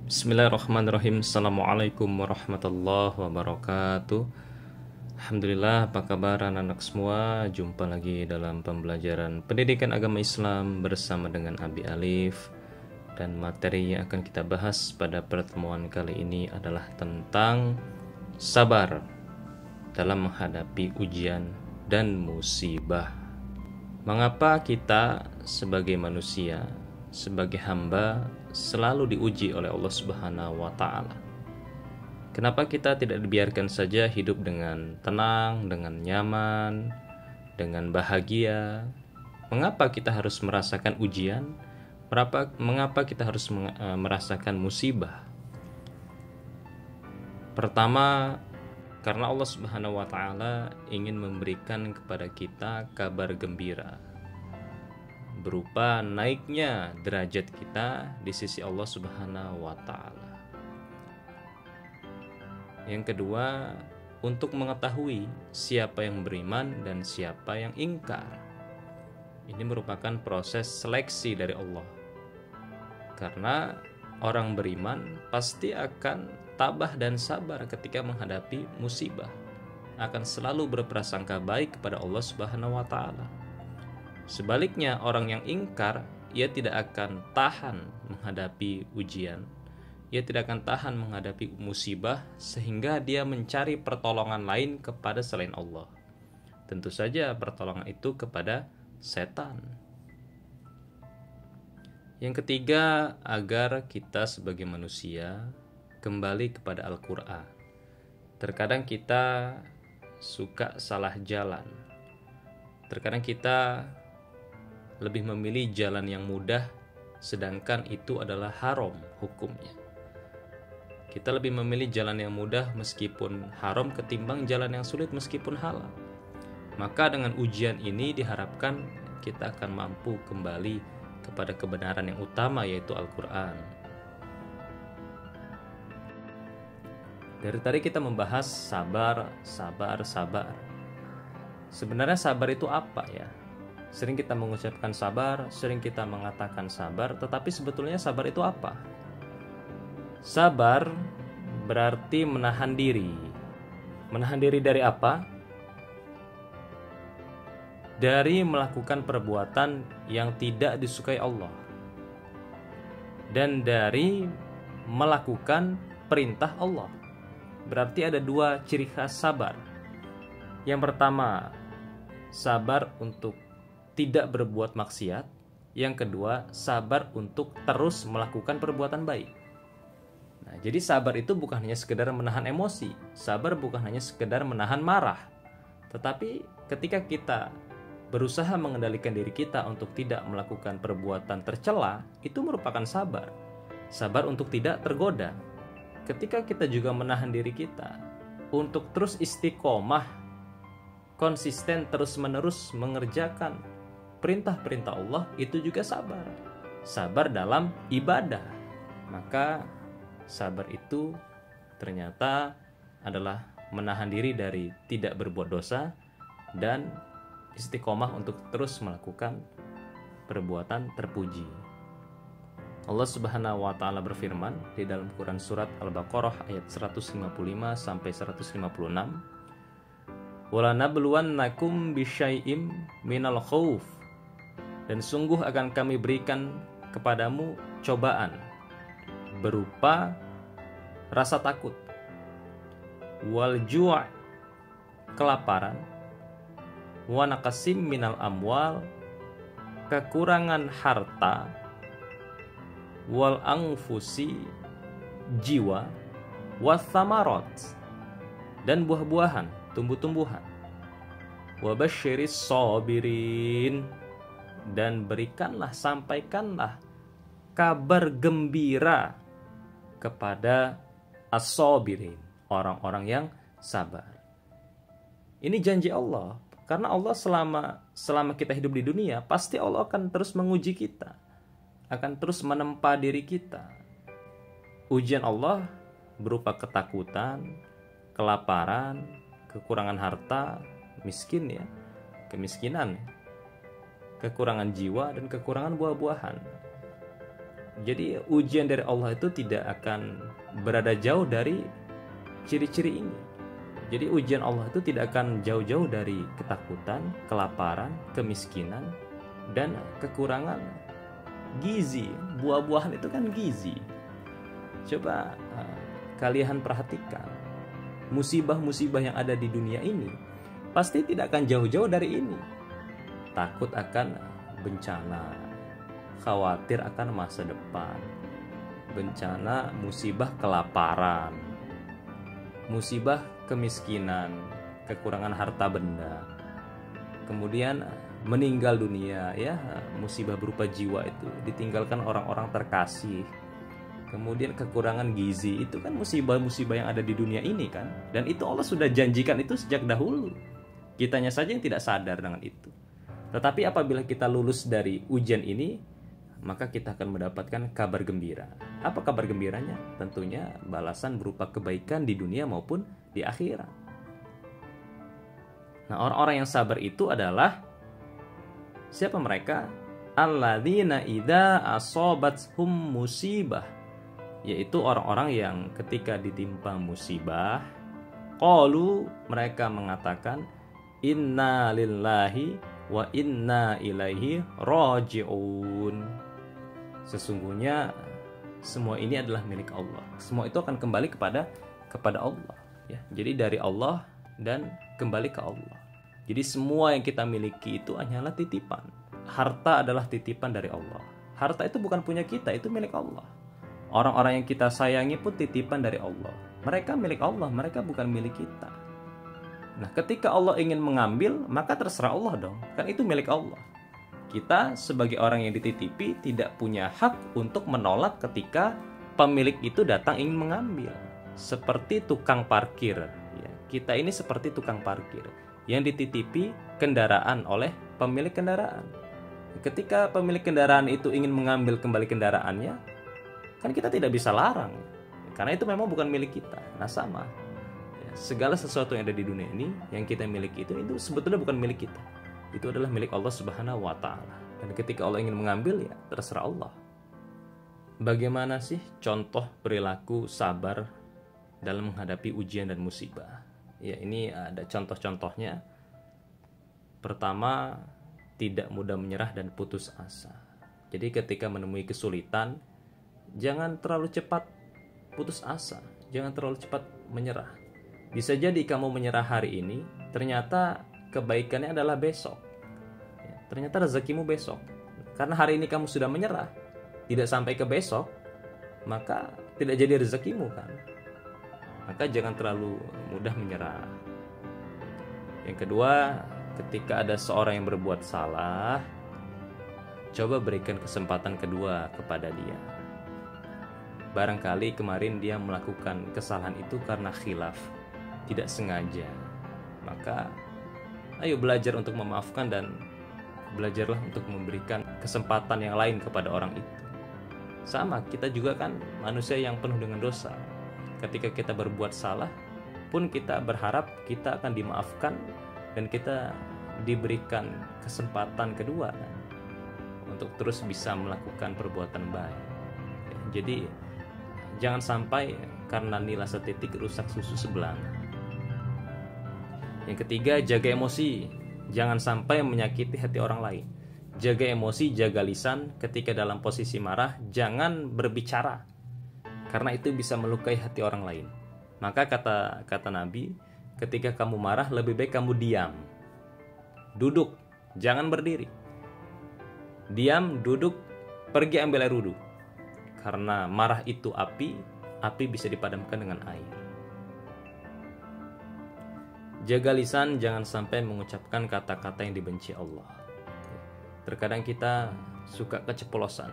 Bismillahirrahmanirrahim. Assalamualaikum warahmatullahi wabarakatuh. Alhamdulillah, apa kabar anak-anak semua? Jumpa lagi dalam pembelajaran pendidikan agama Islam bersama dengan Abi Alif. Dan materi yang akan kita bahas pada pertemuan kali ini adalah tentang sabar dalam menghadapi ujian dan musibah. Mengapa kita sebagai manusia, sebagai hamba selalu diuji oleh Allah Subhanahu wa taala? Kenapa kita tidak dibiarkan saja hidup dengan tenang, dengan nyaman, dengan bahagia? Mengapa kita harus merasakan ujian? Mengapa kita harus merasakan musibah? Pertama, karena Allah Subhanahu wa taala ingin memberikan kepada kita kabar gembira berupa naiknya derajat kita di sisi Allah Subhanahu wa taala. Yang kedua, untuk mengetahui siapa yang beriman dan siapa yang ingkar. Ini merupakan proses seleksi dari Allah. Karena orang beriman pasti akan tabah dan sabar ketika menghadapi musibah, akan selalu berprasangka baik kepada Allah Subhanahu wa taala. Sebaliknya, orang yang ingkar, ia tidak akan tahan menghadapi ujian. Ia tidak akan tahan menghadapi musibah sehingga dia mencari pertolongan lain kepada selain Allah. Tentu saja pertolongan itu kepada setan. Yang ketiga, agar kita sebagai manusia kembali kepada Al-Quran. Terkadang kita suka salah jalan. Terkadang kita lebih memilih jalan yang mudah, sedangkan itu adalah haram hukumnya. Kita lebih memilih jalan yang mudah meskipun haram ketimbang jalan yang sulit meskipun halal. Maka dengan ujian ini diharapkan kita akan mampu kembali kepada kebenaran yang utama, yaitu Al-Quran. Dari tadi kita membahas sabar. Sebenarnya sabar itu apa ya? Sering kita mengucapkan sabar, sering kita mengatakan sabar, tetapi sebetulnya sabar itu apa? Sabar berarti menahan diri. Menahan diri dari apa? Dari melakukan perbuatan yang tidak disukai Allah. Dan dari melakukan perintah Allah. Berarti ada dua ciri khas sabar. Yang pertama, sabar untuk tidak berbuat maksiat. Yang kedua, sabar untuk terus melakukan perbuatan baik. Nah, jadi sabar itu bukan hanya sekedar menahan emosi. Sabar bukan hanya sekedar menahan marah. Tetapi ketika kita berusaha mengendalikan diri kita untuk tidak melakukan perbuatan tercela, itu merupakan sabar. Sabar untuk tidak tergoda. Ketika kita juga menahan diri kita untuk terus istiqomah, konsisten terus-menerus mengerjakan perintah-perintah Allah, itu juga sabar. Sabar dalam ibadah. Maka sabar itu ternyata adalah menahan diri dari tidak berbuat dosa dan istiqomah untuk terus melakukan perbuatan terpuji. Allah Subhanahu wa taala berfirman di dalam Quran surat Al-Baqarah ayat 155 sampai 156. Wala nabluwannakum bisyai'im minal khauf, dan sungguh akan kami berikan kepadamu cobaan berupa rasa takut, wal ju', kelaparan, wa naqasim minal amwal, kekurangan harta, wal anfusi, jiwa, was samarat, dan buah-buahan, tumbuh-tumbuhan, wa basyiris sabirin, dan berikanlah, sampaikanlah kabar gembira kepada as-sabirin, orang-orang yang sabar. Ini janji Allah, karena Allah selama kita hidup di dunia, pasti Allah akan terus menguji kita, akan terus menempa diri kita. Ujian Allah berupa ketakutan, kelaparan, kekurangan harta, kemiskinan, kekurangan jiwa, dan kekurangan buah-buahan. Jadi ujian dari Allah itu tidak akan berada jauh dari ciri-ciri ini. Jadi ujian Allah itu tidak akan jauh-jauh dari ketakutan, kelaparan, kemiskinan, dan kekurangan gizi. Buah-buahan itu kan gizi. Coba kalian perhatikan, musibah-musibah yang ada di dunia ini pasti tidak akan jauh-jauh dari ini. Takut akan bencana, khawatir akan masa depan, bencana, musibah kelaparan, musibah kemiskinan, kekurangan harta benda, kemudian meninggal dunia, ya, musibah berupa jiwa itu ditinggalkan orang-orang terkasih, kemudian kekurangan gizi, itu kan musibah-musibah yang ada di dunia ini kan, dan itu Allah sudah janjikan itu sejak dahulu. Kitanya saja yang tidak sadar dengan itu. Tetapi apabila kita lulus dari ujian ini, maka kita akan mendapatkan kabar gembira. Apa kabar gembiranya? Tentunya balasan berupa kebaikan di dunia maupun di akhirat. Nah, orang-orang yang sabar itu adalah siapa mereka? Alladzina idza asabathum musibah, yaitu orang-orang yang ketika ditimpa musibah, qalu, mereka mengatakan, inna lillahi wa inna ilaihi raji'un. Sesungguhnya semua ini adalah milik Allah. Semua itu akan kembali kepada Allah, ya. Jadi dari Allah dan kembali ke Allah. Jadi semua yang kita miliki itu hanyalah titipan. Harta adalah titipan dari Allah. Harta itu bukan punya kita, itu milik Allah. Orang-orang yang kita sayangi pun titipan dari Allah. Mereka milik Allah, mereka bukan milik kita. Nah, ketika Allah ingin mengambil, maka terserah Allah dong. Kan itu milik Allah. Kita sebagai orang yang dititipi tidak punya hak untuk menolak ketika pemilik itu datang ingin mengambil. Seperti tukang parkir, ya. Kita ini seperti tukang parkir yang dititipi kendaraan oleh pemilik kendaraan. Ketika pemilik kendaraan itu ingin mengambil kembali kendaraannya, kan kita tidak bisa larang, karena itu memang bukan milik kita. Nah, sama, ya, segala sesuatu yang ada di dunia ini yang kita miliki itu sebetulnya bukan milik kita. Itu adalah milik Allah Subhanahu wa Ta'ala. Dan ketika Allah ingin mengambil, ya terserah Allah. Bagaimana sih contoh perilaku sabar dalam menghadapi ujian dan musibah? Ya, ini ada contoh-contohnya. Pertama, tidak mudah menyerah dan putus asa. Jadi ketika menemui kesulitan, jangan terlalu cepat putus asa, jangan terlalu cepat menyerah. Bisa jadi kamu menyerah hari ini, ternyata kebaikannya adalah besok, ya, ternyata rezekimu besok. Karena hari ini kamu sudah menyerah, tidak sampai ke besok, maka tidak jadi rezekimu kan. Maka jangan terlalu mudah menyerah. Yang kedua, ketika ada seorang yang berbuat salah, coba berikan kesempatan kedua kepada dia. Barangkali kemarin dia melakukan kesalahan itu karena khilaf, tidak sengaja. Maka ayo belajar untuk memaafkan dan belajarlah untuk memberikan kesempatan yang lain kepada orang itu. Sama, kita juga kan manusia yang penuh dengan dosa. Ketika kita berbuat salah pun kita berharap kita akan dimaafkan dan kita diberikan kesempatan kedua kan, untuk terus bisa melakukan perbuatan baik. Jadi jangan sampai karena nilai setitik rusak susu sebelang. Yang ketiga, jaga emosi. Jangan sampai menyakiti hati orang lain. Jaga emosi, jaga lisan. Ketika dalam posisi marah, jangan berbicara, karena itu bisa melukai hati orang lain. Maka kata Nabi, ketika kamu marah, lebih baik kamu diam. Duduk, jangan berdiri. Diam, duduk, pergi ambil air wudhu. Karena marah itu api bisa dipadamkan dengan air. Jaga lisan, jangan sampai mengucapkan kata-kata yang dibenci Allah. Terkadang kita suka keceplosan.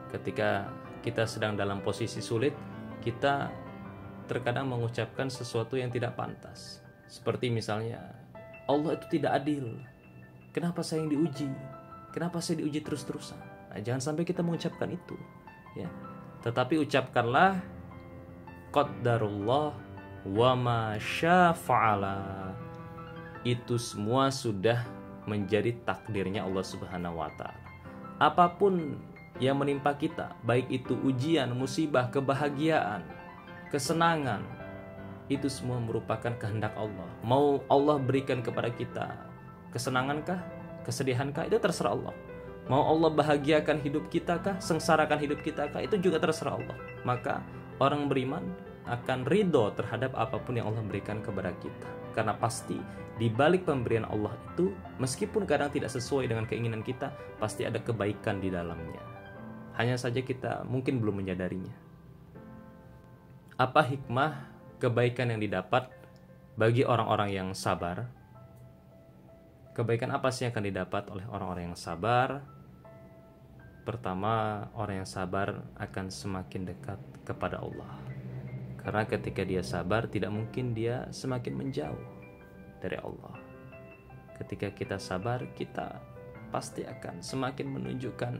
Ketika kita sedang dalam posisi sulit, kita terkadang mengucapkan sesuatu yang tidak pantas. Seperti misalnya, Allah itu tidak adil. Kenapa saya yang diuji? Kenapa saya diuji terus-terusan? Nah, jangan sampai kita mengucapkan itu, ya. Tetapi ucapkanlah qadarullah wa ma syafa'ala. Itu semua sudah menjadi takdirnya Allah Subhanahu wa Ta'ala. Apapun yang menimpa kita, baik itu ujian, musibah, kebahagiaan, kesenangan, itu semua merupakan kehendak Allah. Mau Allah berikan kepada kita kesenangankah, kesedihankah, itu terserah Allah. Mau Allah bahagiakan hidup kita kah, sengsarakan hidup kita kah, itu juga terserah Allah. Maka orang beriman akan ridho terhadap apapun yang Allah berikan kepada kita, karena pasti di balik pemberian Allah itu, meskipun kadang tidak sesuai dengan keinginan kita, pasti ada kebaikan di dalamnya. Hanya saja kita mungkin belum menyadarinya. Apa hikmah kebaikan yang didapat bagi orang-orang yang sabar? Kebaikan apa sih yang akan didapat oleh orang-orang yang sabar? Pertama, orang yang sabar akan semakin dekat kepada Allah. Karena ketika dia sabar, tidak mungkin dia semakin menjauh dari Allah. Ketika kita sabar, kita pasti akan semakin menunjukkan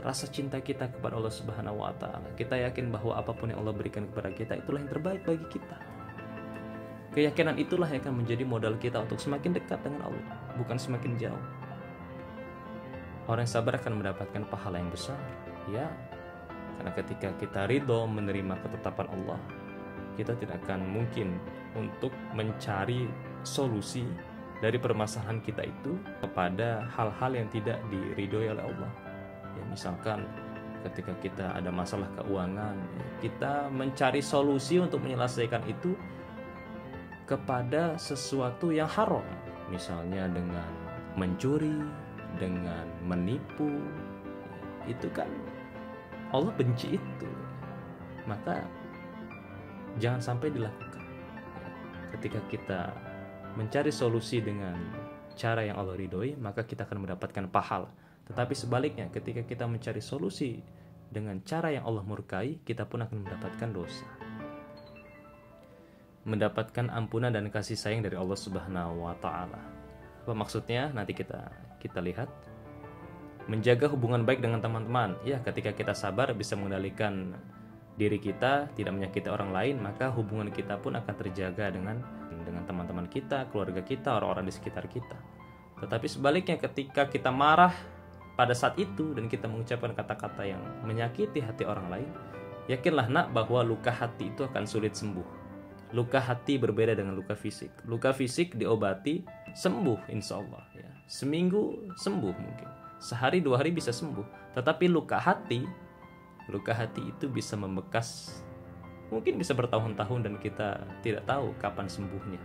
rasa cinta kita kepada Allah Subhanahu wa Ta'ala. Kita yakin bahwa apapun yang Allah berikan kepada kita, itulah yang terbaik bagi kita. Keyakinan itulah yang akan menjadi modal kita untuk semakin dekat dengan Allah, bukan semakin jauh. Orang yang sabar akan mendapatkan pahala yang besar, ya. Karena ketika kita ridho menerima ketetapan Allah, kita tidak akan mungkin untuk mencari solusi dari permasalahan kita itu kepada hal-hal yang tidak diridhoi oleh Allah. Ya, misalkan ketika kita ada masalah keuangan, kita mencari solusi untuk menyelesaikan itu kepada sesuatu yang haram, misalnya dengan mencuri, dengan menipu, itu kan Allah benci itu. Maka jangan sampai dilakukan. Ketika kita mencari solusi dengan cara yang Allah ridhoi, maka kita akan mendapatkan pahala. Tetapi sebaliknya, ketika kita mencari solusi dengan cara yang Allah murkai, kita pun akan mendapatkan dosa. Mendapatkan ampunan dan kasih sayang dari Allah Subhanahu wa Ta'ala. Apa maksudnya? Nanti kita lihat. Menjaga hubungan baik dengan teman-teman. Ya, ketika kita sabar bisa mengendalikan diri kita, tidak menyakiti orang lain, maka hubungan kita pun akan terjaga dengan teman-teman kita, keluarga kita, orang-orang di sekitar kita. Tetapi sebaliknya, ketika kita marah pada saat itu dan kita mengucapkan kata-kata yang menyakiti hati orang lain, yakinlah nak bahwa luka hati itu akan sulit sembuh. Luka hati berbeda dengan luka fisik. Luka fisik diobati, sembuh insya Allah, ya. Seminggu sembuh mungkin, sehari 2 hari bisa sembuh. Tetapi luka hati itu bisa membekas, mungkin bisa bertahun-tahun dan kita tidak tahu kapan sembuhnya.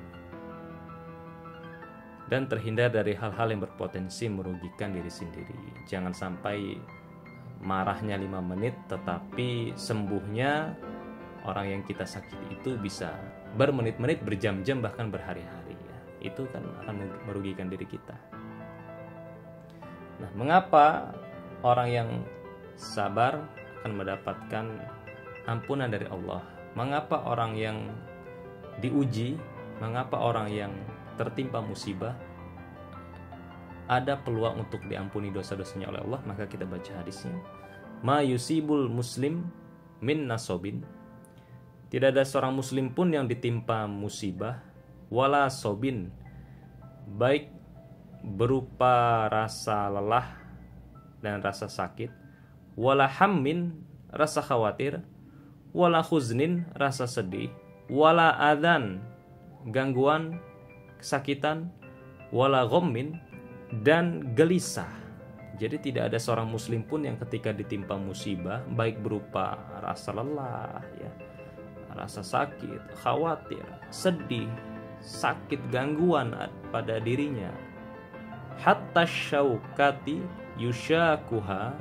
Dan terhindar dari hal-hal yang berpotensi merugikan diri sendiri. Jangan sampai marahnya 5 menit tetapi sembuhnya orang yang kita sakiti itu bisa bermenit-menit, berjam-jam, bahkan berhari-hari, ya. Itu kan akan merugikan diri kita. Nah, mengapa orang yang sabar akan mendapatkan ampunan dari Allah? Mengapa orang yang diuji, mengapa orang yang tertimpa musibah ada peluang untuk diampuni dosa-dosanya oleh Allah? Maka kita baca hadisnya. Ma yusibul muslim min nasobin. Tidak ada seorang muslim pun yang ditimpa musibah, wala sobin, baik berupa rasa lelah dan rasa sakit, wala hammin, rasa khawatir, wala khuznin, rasa sedih, wala adan, gangguan, kesakitan, wala ghammin, dan gelisah. Jadi tidak ada seorang muslim pun yang ketika ditimpa musibah, baik berupa rasa lelah, ya, rasa sakit, khawatir, sedih, sakit, gangguan pada dirinya, hatta syaukati yushakuha,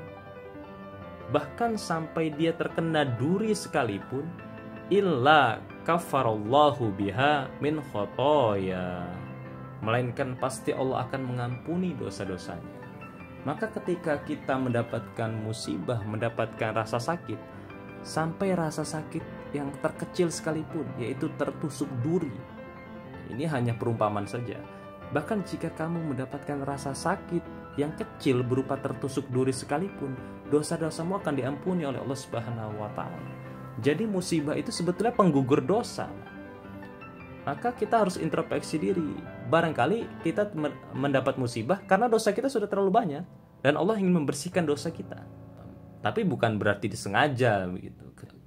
bahkan sampai dia terkena duri sekalipun, illa kafarallahu biha min khotoya, melainkan pasti Allah akan mengampuni dosa-dosanya. Maka ketika kita mendapatkan musibah, mendapatkan rasa sakit, sampai rasa sakit yang terkecil sekalipun, yaitu tertusuk duri, ini hanya perumpamaan saja. Bahkan jika kamu mendapatkan rasa sakit yang kecil berupa tertusuk duri sekalipun, dosa-dosamu akan diampuni oleh Allah Subhanahu wa Ta'ala. Jadi musibah itu sebetulnya penggugur dosa. Maka kita harus introspeksi diri. Barangkali kita mendapat musibah karena dosa kita sudah terlalu banyak dan Allah ingin membersihkan dosa kita. Tapi bukan berarti disengaja begitu.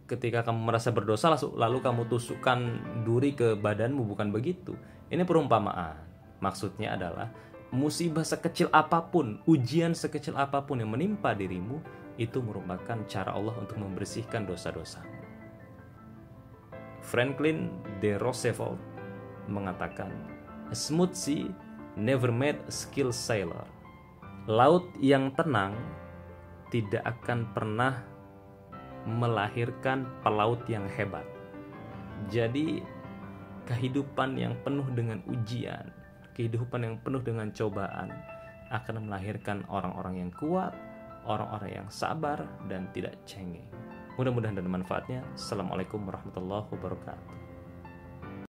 Ketika kamu merasa berdosa lalu kamu tusukkan duri ke badanmu, bukan begitu. Ini perumpamaan. Maksudnya adalah musibah sekecil apapun, ujian sekecil apapun yang menimpa dirimu, itu merupakan cara Allah untuk membersihkan dosa-dosa. Franklin D. Roosevelt mengatakan, "A smooth sea never made a skilled sailor." Laut yang tenang tidak akan pernah melahirkan pelaut yang hebat. Jadi kehidupan yang penuh dengan ujian, kehidupan yang penuh dengan cobaan akan melahirkan orang-orang yang kuat, orang-orang yang sabar dan tidak cengeng. Mudah-mudahan ada manfaatnya. Assalamualaikum warahmatullahi wabarakatuh.